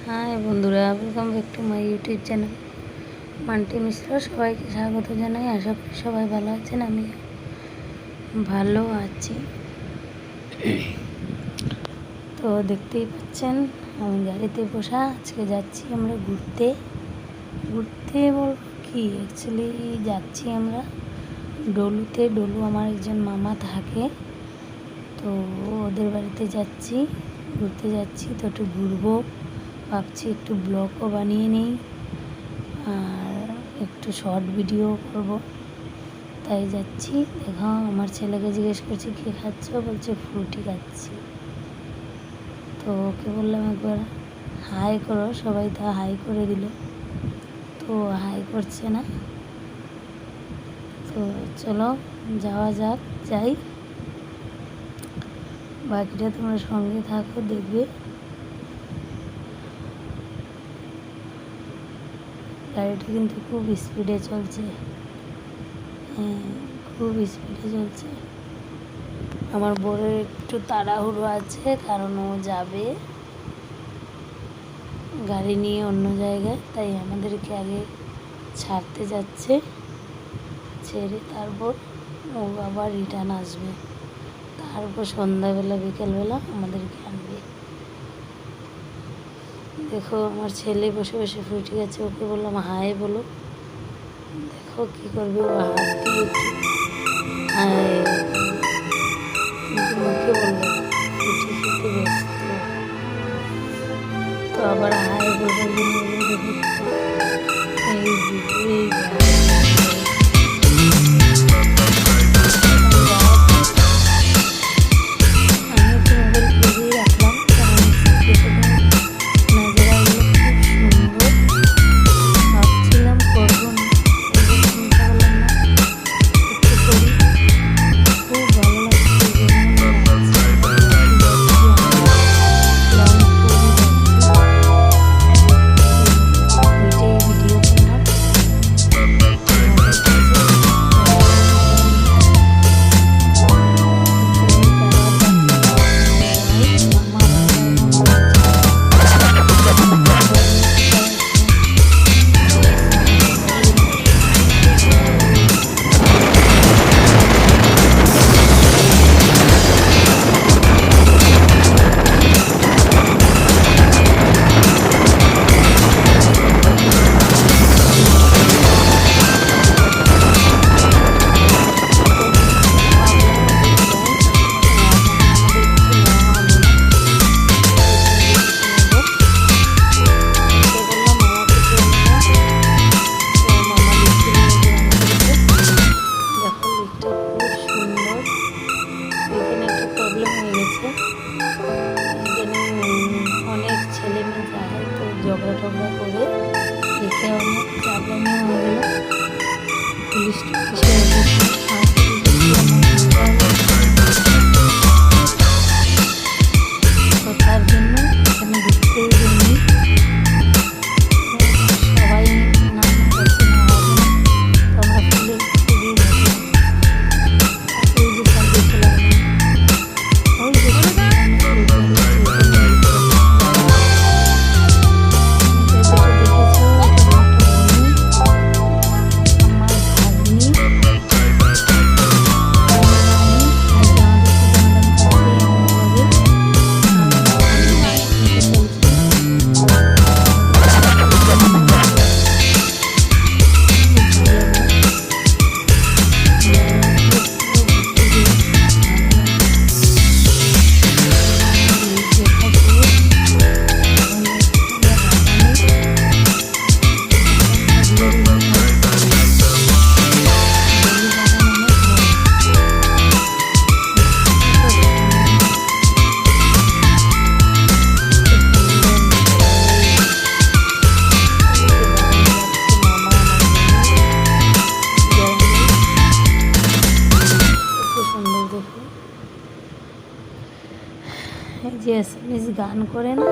High বন্ধুরা, welcome back to my YouTube channel Manti Mishra. সবাইকে স্বাগত জানাই। আশা করি সবাই ভালো আছেন, আমি ভালো আছি। তো দেখতেই পাচ্ছেন আমি গাড়িতে বসা। আজকে যাচ্ছি আমরা ঘুরতে বলবো কি, অ্যাকচুয়ালি যাচ্ছি আমরা ডলুতে। ডলু আমার একজন মামা থাকে, তো ওদের বাড়িতে যাচ্ছি, ঘুরতে যাচ্ছি। তো একটু ঘুরবো ভাবছি, একটু ব্লগও বানিয়ে নিই আর একটু শর্ট ভিডিও করব, তাই যাচ্ছি। দেখো আমার ছেলেকে জিজ্ঞেস করছি কী খাচ্ছ, বলছে ফ্রুটি খাচ্ছি। তো ওকে বললাম একবার হাই করো, সবাই তা হাই করে দিল, তো হাই করছে না। তো চলো যাওয়া যাক, যাই। বাকিটা তোমরা সঙ্গে থাকো, দেখবে। গাড়িটা কিন্তু খুব স্পিডে চলছে, হ্যাঁ খুব স্পিডে চলছে। আমার বরের একটু তাড়াহুড়ো আছে, কারণ ও যাবে গাড়ি নিয়ে অন্য জায়গায়, তাই আমাদেরকে আগে ছাড়তে যাচ্ছে। ছেড়ে তারপর ও আবার রিটার্ন আসবে, তারপর সন্ধ্যাবেলা বিকেলবেলা আমাদেরকে আনবে। দেখো আমার ছেলে বসে বসে ফ্রুটি খাচ্ছে, ওকে বললাম হাই বলো। দেখো কী করবে, ও হাত দিয়ে হাই, কিন্তু মুখে বলবে না, ফ্রুটি খেতে ব্যস্ত। তো আবার হাই বলবার জন্য এই অনেক ছেলে মেয়ে যায়, তো ঝগড়া টগড়া করে দেখে অনেক চাপলামি হয়ে গেল। পুলিশ তো তার জন্য এখানে দেখতেই জন্য সবাই নাম করছে না হবে না, তো আমরা ফুলের খুবই দেখলাম। ওই যে সাইডে চলে গেলাম, ওই যে যে এসএমএস গান করে না,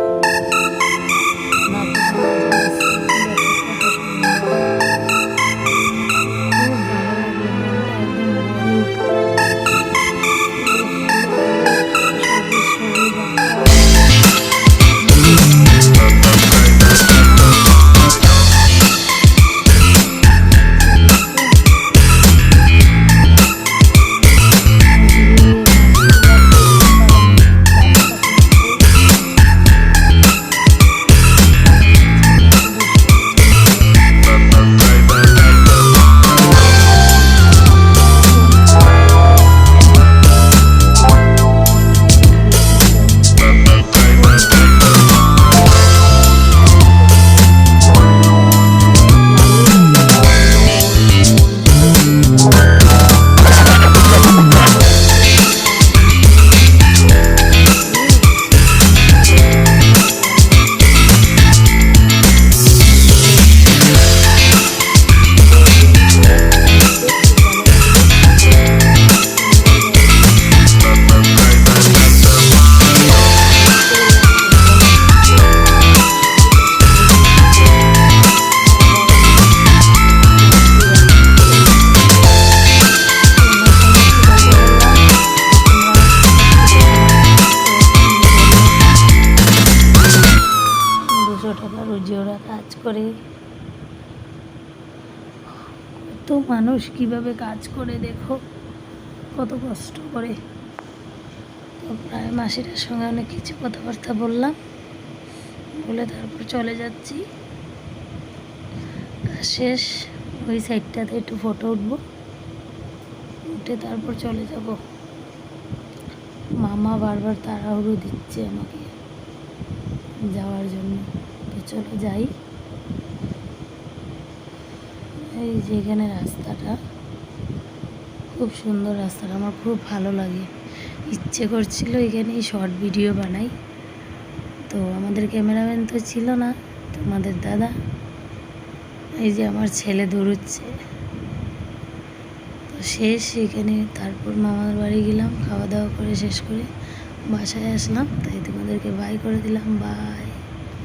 খুব ভালো লাগে। যে ওরা কাজ করে, কত মানুষ কিভাবে কাজ করে দেখো, কত কষ্ট করে। তো প্রায় মাসিটার সঙ্গে অনেক কিছু কথাবার্তা বললাম, বলে তারপর চলে যাচ্ছি। কাজ শেষ, ওই সাইডটাতে একটু ফটো উঠবো, উঠে তারপর চলে যাব। মামা বারবার তাড়াহুড়ো দিচ্ছে আমাকে যাওয়ার জন্য, তো চলো যাই। এই যে এখানে রাস্তাটা, খুব সুন্দর রাস্তাটা, আমার খুব ভালো লাগে। ইচ্ছে করছিল এখানেই শর্ট ভিডিও বানাই, তো আমাদের ক্যামেরাম্যান তো ছিল না, তোমাদের দাদা। এই যে আমার ছেলে দৌড়চ্ছে। তো শেষ এখানে, তারপর মামার বাড়ি গেলাম, খাওয়া দাওয়া করে শেষ করে বাসায় আসলাম। তাই তোমাদেরকে বাই করে দিলাম, বাই।